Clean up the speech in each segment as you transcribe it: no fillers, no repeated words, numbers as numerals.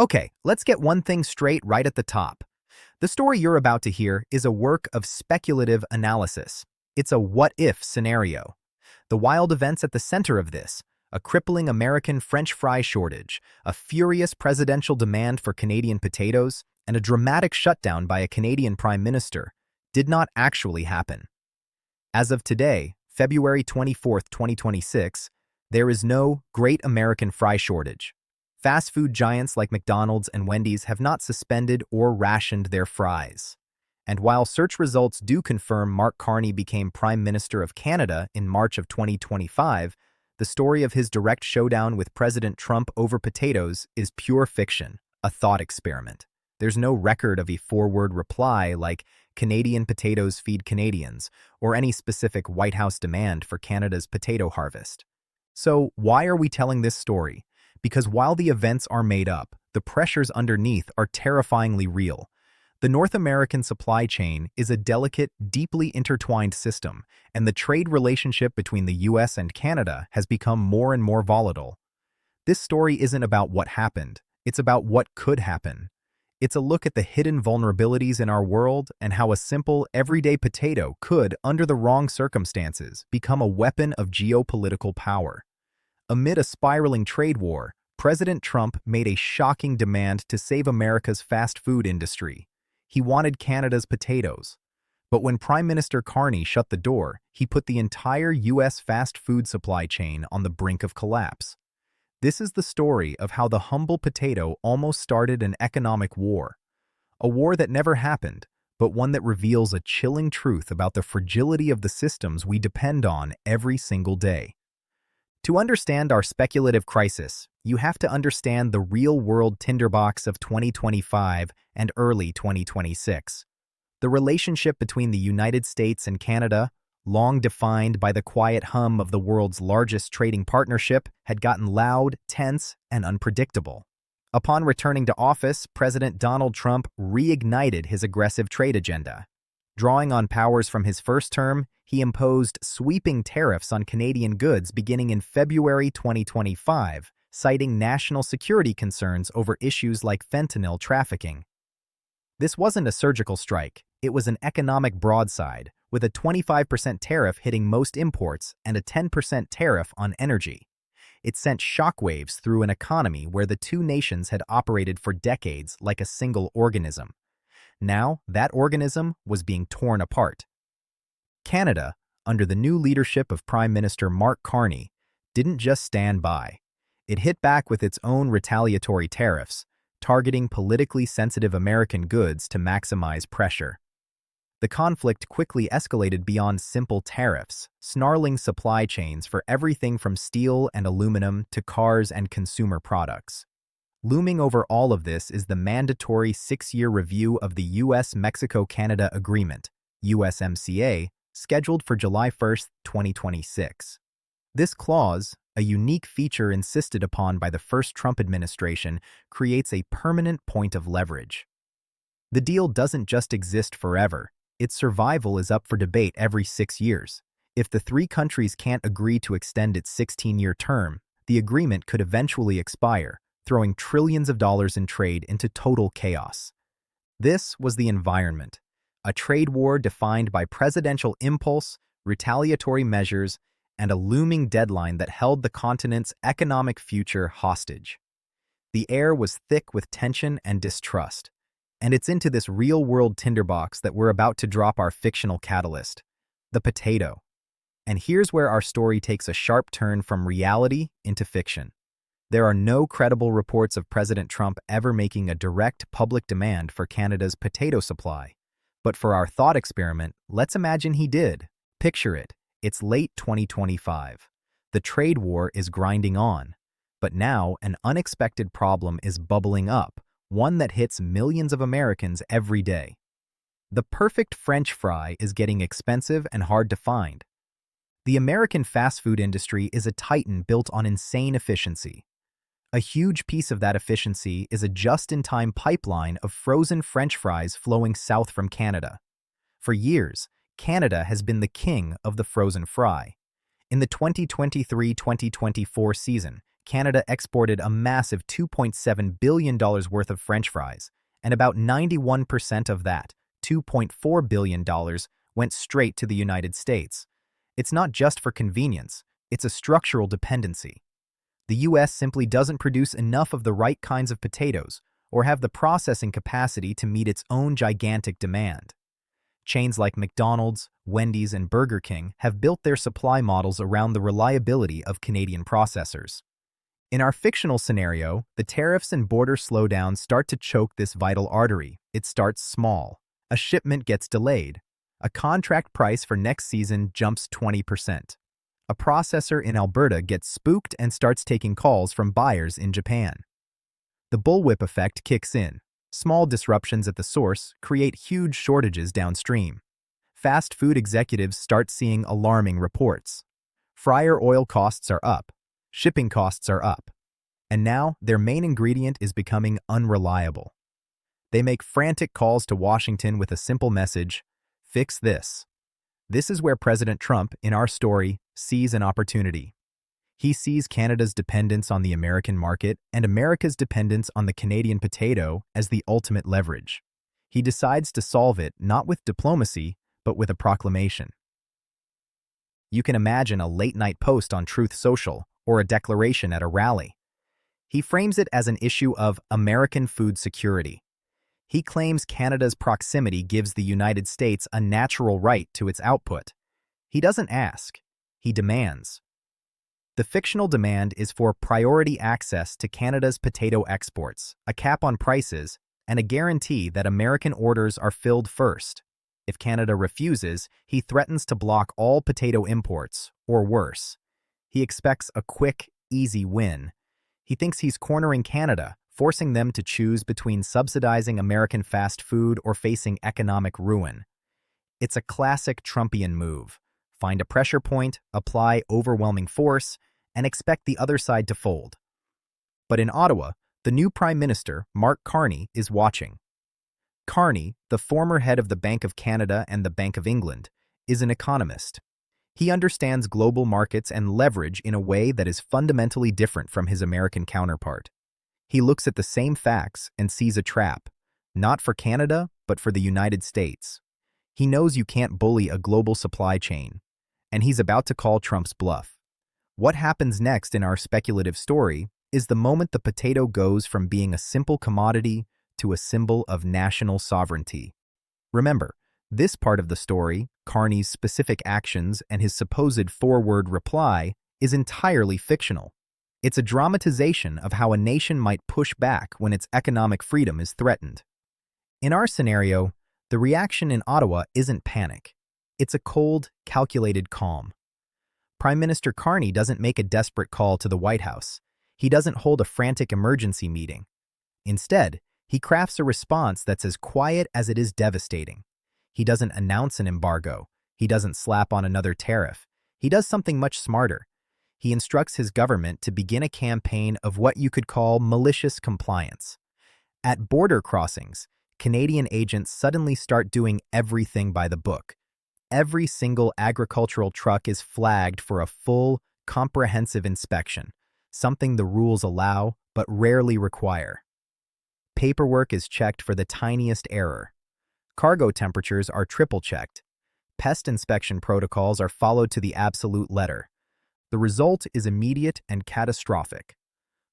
Okay, let's get one thing straight right at the top. The story you're about to hear is a work of speculative analysis. It's a what-if scenario. The wild events at the center of this, a crippling American French fry shortage, a furious presidential demand for Canadian potatoes, and a dramatic shutdown by a Canadian Prime Minister, did not actually happen. As of today, February 24th, 2026, there is no Great American Fry Shortage. Fast food giants like McDonald's and Wendy's have not suspended or rationed their fries. And while search results do confirm Mark Carney became Prime Minister of Canada in March of 2025, the story of his direct showdown with President Trump over potatoes is pure fiction, a thought experiment. There's no record of a four-word reply like Canadian potatoes feed Canadians, or any specific White House demand for Canada's potato harvest. So why are we telling this story? Because while the events are made up, the pressures underneath are terrifyingly real. The North American supply chain is a delicate, deeply intertwined system, and the trade relationship between the US and Canada has become more and more volatile. This story isn't about what happened, it's about what could happen. It's a look at the hidden vulnerabilities in our world and how a simple, everyday potato could, under the wrong circumstances, become a weapon of geopolitical power. Amid a spiraling trade war, President Trump made a shocking demand to save America's fast food industry. He wanted Canada's potatoes. But when Prime Minister Carney shut the door, he put the entire U.S. fast food supply chain on the brink of collapse. This is the story of how the humble potato almost started an economic war. A war that never happened, but one that reveals a chilling truth about the fragility of the systems we depend on every single day. To understand our speculative crisis, you have to understand the real-world tinderbox of 2025 and early 2026. The relationship between the United States and Canada, long defined by the quiet hum of the world's largest trading partnership, had gotten loud, tense, and unpredictable. Upon returning to office, President Donald Trump reignited his aggressive trade agenda. Drawing on powers from his first term, he imposed sweeping tariffs on Canadian goods beginning in February 2025, citing national security concerns over issues like fentanyl trafficking. This wasn't a surgical strike, it was an economic broadside, with a 25% tariff hitting most imports and a 10% tariff on energy. It sent shockwaves through an economy where the two nations had operated for decades like a single organism. Now, that organism was being torn apart. Canada, under the new leadership of Prime Minister Mark Carney, didn't just stand by. It hit back with its own retaliatory tariffs, targeting politically sensitive American goods to maximize pressure. The conflict quickly escalated beyond simple tariffs, snarling supply chains for everything from steel and aluminum to cars and consumer products. Looming over all of this is the mandatory 6-year review of the U.S.-Mexico-Canada Agreement, USMCA, scheduled for July 1, 2026. This clause, a unique feature insisted upon by the first Trump administration, creates a permanent point of leverage. The deal doesn't just exist forever. Its survival is up for debate every 6 years. If the three countries can't agree to extend its 16-year term, the agreement could eventually expire, throwing trillions of dollars in trade into total chaos. This was the environment, a trade war defined by presidential impulse, retaliatory measures, and a looming deadline that held the continent's economic future hostage. The air was thick with tension and distrust, and it's into this real-world tinderbox that we're about to drop our fictional catalyst, the potato. And here's where our story takes a sharp turn from reality into fiction. There are no credible reports of President Trump ever making a direct public demand for Canada's potato supply. But for our thought experiment, let's imagine he did. Picture it. It's late 2025. The trade war is grinding on. But now, an unexpected problem is bubbling up, one that hits millions of Americans every day. The perfect French fry is getting expensive and hard to find. The American fast food industry is a titan built on insane efficiency. A huge piece of that efficiency is a just-in-time pipeline of frozen French fries flowing south from Canada. For years, Canada has been the king of the frozen fry. In the 2023-2024 season, Canada exported a massive $2.7 billion worth of French fries, and about 91% of that, $2.4 billion, went straight to the United States. It's not just for convenience, it's a structural dependency. The U.S. simply doesn't produce enough of the right kinds of potatoes or have the processing capacity to meet its own gigantic demand. Chains like McDonald's, Wendy's, and Burger King have built their supply models around the reliability of Canadian processors. In our fictional scenario, the tariffs and border slowdowns start to choke this vital artery. It starts small. A shipment gets delayed. A contract price for next season jumps 20%. A processor in Alberta gets spooked and starts taking calls from buyers in Japan. The bullwhip effect kicks in. Small disruptions at the source create huge shortages downstream. Fast food executives start seeing alarming reports. Fryer oil costs are up. Shipping costs are up. And now their main ingredient is becoming unreliable. They make frantic calls to Washington with a simple message: fix this. This is where President Trump, in our story, sees an opportunity. He sees Canada's dependence on the American market and America's dependence on the Canadian potato as the ultimate leverage. He decides to solve it not with diplomacy, but with a proclamation. You can imagine a late-night post on Truth Social or a declaration at a rally. He frames it as an issue of American food security. He claims Canada's proximity gives the United States a natural right to its output. He doesn't ask, he demands. The fictional demand is for priority access to Canada's potato exports, a cap on prices, and a guarantee that American orders are filled first. If Canada refuses, he threatens to block all potato imports, or worse. He expects a quick, easy win. He thinks he's cornering Canada, forcing them to choose between subsidizing American fast food or facing economic ruin. It's a classic Trumpian move. Find a pressure point, apply overwhelming force, and expect the other side to fold. But in Ottawa, the new Prime Minister, Mark Carney, is watching. Carney, the former head of the Bank of Canada and the Bank of England, is an economist. He understands global markets and leverage in a way that is fundamentally different from his American counterpart. He looks at the same facts and sees a trap, not for Canada, but for the United States. He knows you can't bully a global supply chain, and he's about to call Trump's bluff. What happens next in our speculative story is the moment the potato goes from being a simple commodity to a symbol of national sovereignty. Remember, this part of the story, Carney's specific actions and his supposed forward reply, is entirely fictional. It's a dramatization of how a nation might push back when its economic freedom is threatened. In our scenario, the reaction in Ottawa isn't panic. It's a cold, calculated calm. Prime Minister Carney doesn't make a desperate call to the White House. He doesn't hold a frantic emergency meeting. Instead, he crafts a response that's as quiet as it is devastating. He doesn't announce an embargo. He doesn't slap on another tariff. He does something much smarter. He instructs his government to begin a campaign of what you could call malicious compliance. At border crossings, Canadian agents suddenly start doing everything by the book. Every single agricultural truck is flagged for a full, comprehensive inspection, something the rules allow but rarely require. Paperwork is checked for the tiniest error. Cargo temperatures are triple-checked. Pest inspection protocols are followed to the absolute letter. The result is immediate and catastrophic.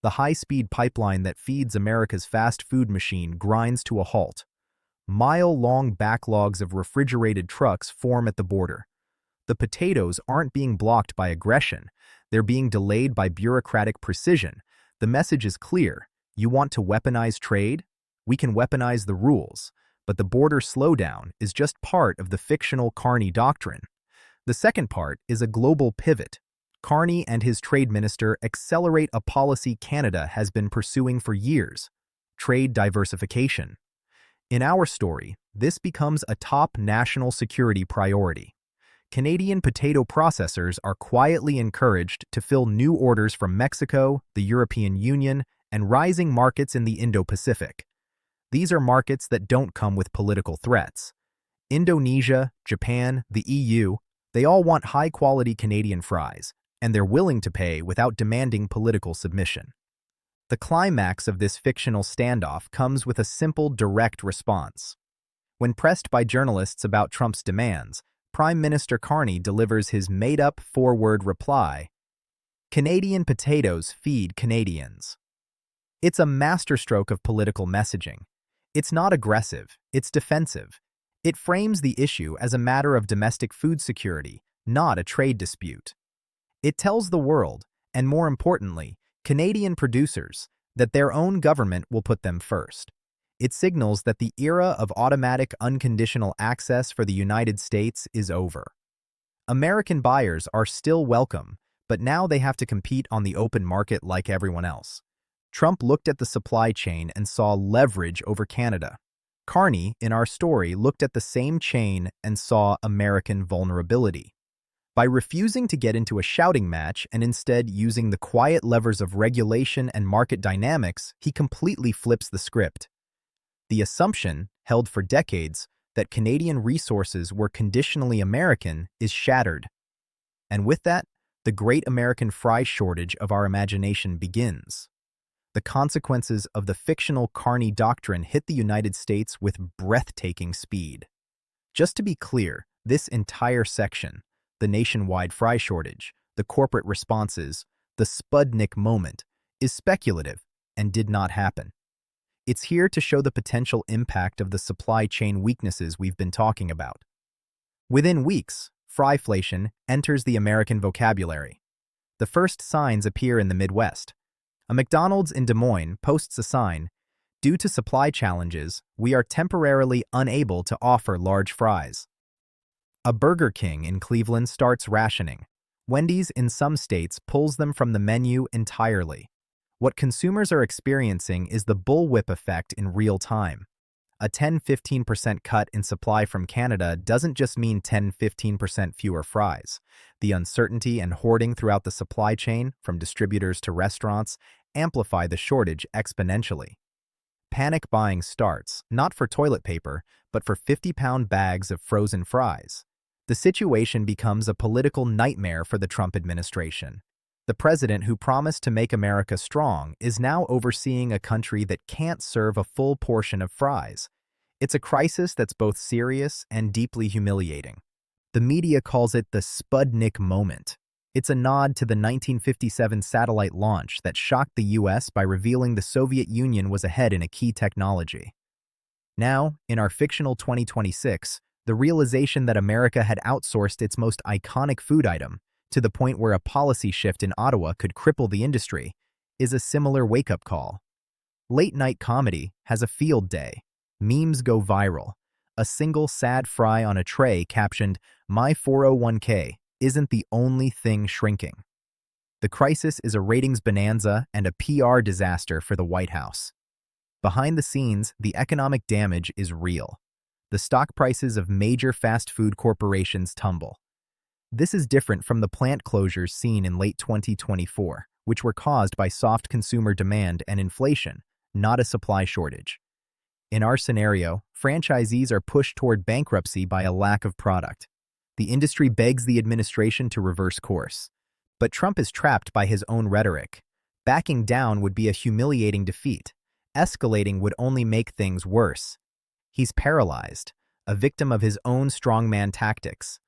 The high-speed pipeline that feeds America's fast food machine grinds to a halt. Mile-long backlogs of refrigerated trucks form at the border. The potatoes aren't being blocked by aggression. They're being delayed by bureaucratic precision. The message is clear. You want to weaponize trade? We can weaponize the rules. But the border slowdown is just part of the fictional Carney doctrine. The second part is a global pivot. Carney and his trade minister accelerate a policy Canada has been pursuing for years: trade diversification. In our story, this becomes a top national security priority. Canadian potato processors are quietly encouraged to fill new orders from Mexico, the European Union, and rising markets in the Indo-Pacific. These are markets that don't come with political threats. Indonesia, Japan, the EU, they all want high-quality Canadian fries, and they're willing to pay without demanding political submission. The climax of this fictional standoff comes with a simple, direct response. When pressed by journalists about Trump's demands, Prime Minister Carney delivers his made-up four-word reply: "Canadian potatoes feed Canadians." It's a masterstroke of political messaging. It's not aggressive, it's defensive. It frames the issue as a matter of domestic food security, not a trade dispute. It tells the world, and more importantly, Canadian producers, that their own government will put them first. It signals that the era of automatic unconditional access for the United States is over. American buyers are still welcome, but now they have to compete on the open market like everyone else. Trump looked at the supply chain and saw leverage over Canada. Carney, in our story, looked at the same chain and saw American vulnerability. By refusing to get into a shouting match and instead using the quiet levers of regulation and market dynamics, he completely flips the script. The assumption, held for decades, that Canadian resources were conditionally American is shattered. And with that, the great American fry shortage of our imagination begins. The consequences of the fictional Carney doctrine hit the United States with breathtaking speed. Just to be clear, this entire section, the nationwide fry shortage, the corporate responses, the Sputnik moment, is speculative and did not happen. It's here to show the potential impact of the supply chain weaknesses we've been talking about. Within weeks, fryflation enters the American vocabulary. The first signs appear in the Midwest. A McDonald's in Des Moines posts a sign, "Due to supply challenges, we are temporarily unable to offer large fries." A Burger King in Cleveland starts rationing. Wendy's in some states pulls them from the menu entirely. What consumers are experiencing is the bullwhip effect in real time. A 10–15% cut in supply from Canada doesn't just mean 10–15% fewer fries. The uncertainty and hoarding throughout the supply chain, from distributors to restaurants, amplify the shortage exponentially. Panic buying starts, not for toilet paper, but for 50-pound bags of frozen fries. The situation becomes a political nightmare for the Trump administration. The president who promised to make America strong is now overseeing a country that can't serve a full portion of fries. It's a crisis that's both serious and deeply humiliating. The media calls it the Sputnik moment. It's a nod to the 1957 satellite launch that shocked the US by revealing the Soviet Union was ahead in a key technology. Now, in our fictional 2026, the realization that America had outsourced its most iconic food item, to the point where a policy shift in Ottawa could cripple the industry, is a similar wake-up call. Late-night comedy has a field day. Memes go viral. A single sad fry on a tray captioned, "My 401k isn't the only thing shrinking." The crisis is a ratings bonanza and a PR disaster for the White House. Behind the scenes, the economic damage is real. The stock prices of major fast food corporations tumble. This is different from the plant closures seen in late 2024, which were caused by soft consumer demand and inflation, not a supply shortage. In our scenario, franchisees are pushed toward bankruptcy by a lack of product. The industry begs the administration to reverse course. But Trump is trapped by his own rhetoric. Backing down would be a humiliating defeat. Escalating would only make things worse. He's paralyzed, a victim of his own strongman tactics.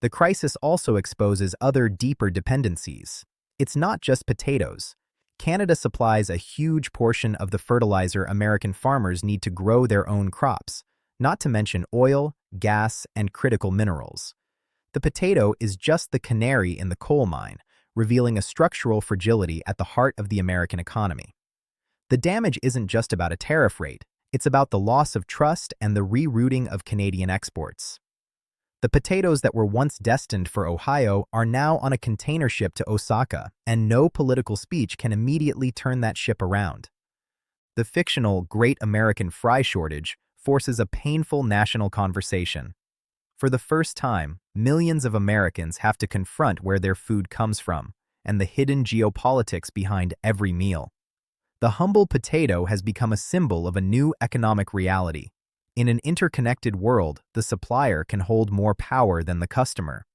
The crisis also exposes other deeper dependencies. It's not just potatoes. Canada supplies a huge portion of the fertilizer American farmers need to grow their own crops, not to mention oil, gas, and critical minerals. The potato is just the canary in the coal mine, revealing a structural fragility at the heart of the American economy. The damage isn't just about a tariff rate, it's about the loss of trust and the rerouting of Canadian exports. The potatoes that were once destined for Ohio are now on a container ship to Osaka, and no political speech can immediately turn that ship around. The fictional Great American Fry Shortage forces a painful national conversation. For the first time, millions of Americans have to confront where their food comes from and the hidden geopolitics behind every meal. The humble potato has become a symbol of a new economic reality. In an interconnected world, the supplier can hold more power than the customer.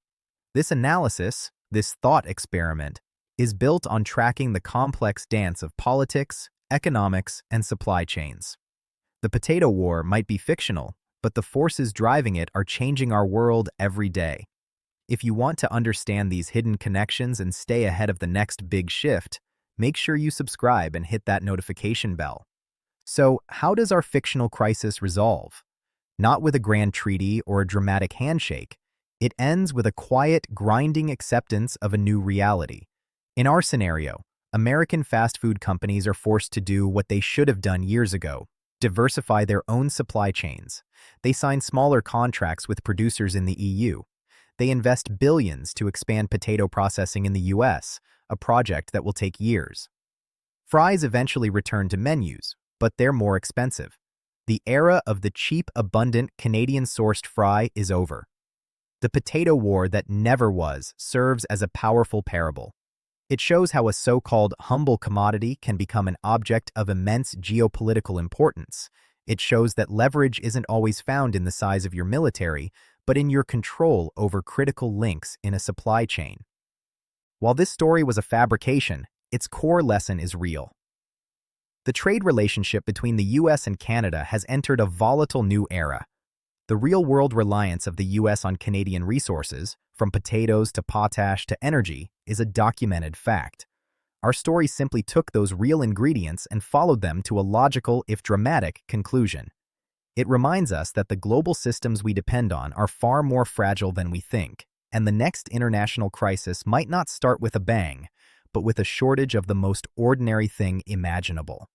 This analysis, This thought experiment is built on tracking the complex dance of politics, economics, and supply chains. The potato war might be fictional, but the forces driving it are changing our world every day. If you want to understand these hidden connections and stay ahead of the next big shift, make sure you subscribe and hit that notification bell. So, how does our fictional crisis resolve? Not with a grand treaty or a dramatic handshake. It ends with a quiet, grinding acceptance of a new reality. In our scenario, American fast food companies are forced to do what they should have done years ago: diversify their own supply chains. They sign smaller contracts with producers in the EU. They invest billions to expand potato processing in the US, a project that will take years. Fries eventually return to menus, but they're more expensive. The era of the cheap, abundant, Canadian-sourced fry is over. The potato war that never was serves as a powerful parable. It shows how a so-called humble commodity can become an object of immense geopolitical importance. It shows that leverage isn't always found in the size of your military, but in your control over critical links in a supply chain. While this story was a fabrication, its core lesson is real. The trade relationship between the US and Canada has entered a volatile new era. The real-world reliance of the US on Canadian resources, from potatoes to potash to energy, is a documented fact. Our story simply took those real ingredients and followed them to a logical, if dramatic, conclusion. It reminds us that the global systems we depend on are far more fragile than we think, and the next international crisis might not start with a bang, but with a shortage of the most ordinary thing imaginable.